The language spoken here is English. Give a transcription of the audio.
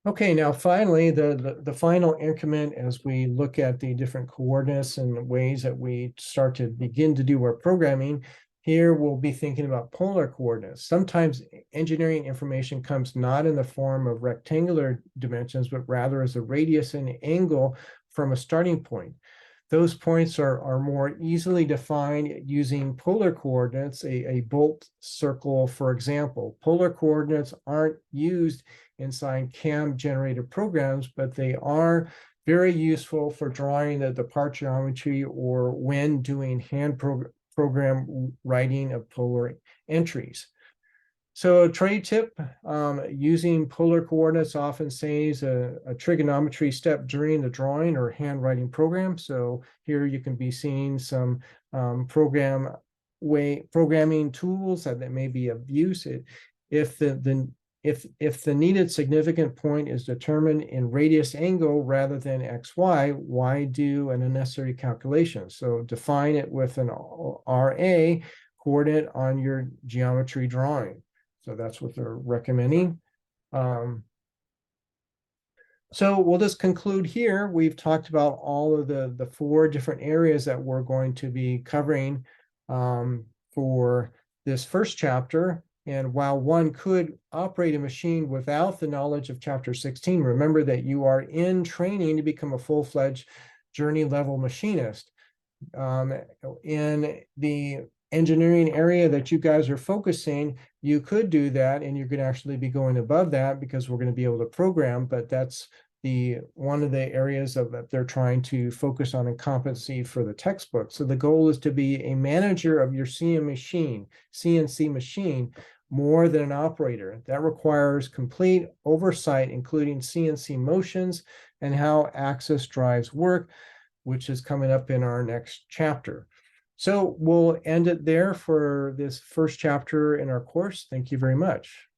Okay, now finally, the final increment as we look at the different coordinates and ways that we start to begin to do our programming, here we'll be thinking about polar coordinates. Sometimes engineering information comes not in the form of rectangular dimensions, but rather as a radius and angle from a starting point. Those points are more easily defined using polar coordinates, a bolt circle, for example. Polar coordinates aren't used inside CAM generated programs, but they are very useful for drawing the part geometry or when doing program writing of polar entries. So a trade tip, using polar coordinates often saves a trigonometry step during the drawing or handwriting program. So here you can be seeing some programming tools that may be of use. If the needed significant point is determined in radius angle rather than xy, why do an unnecessary calculation? So define it with an RA coordinate on your geometry drawing. So that's what they're recommending. So we'll just conclude here. We've talked about all of the four different areas that we're going to be covering for this first chapter. And while one could operate a machine without the knowledge of chapter 16, remember that you are in training to become a full-fledged journey level machinist. In the engineering area that you guys are focusing, you could do that, and you could actually be going above that because we're going to be able to program, but that's one of the areas that they're trying to focus on in competency for the textbook. So the goal is to be a manager of your CNC machine more than an operator. That requires complete oversight, including CNC motions and how axis drives work, which is coming up in our next chapter. So we'll end it there for this first chapter in our course. Thank you very much.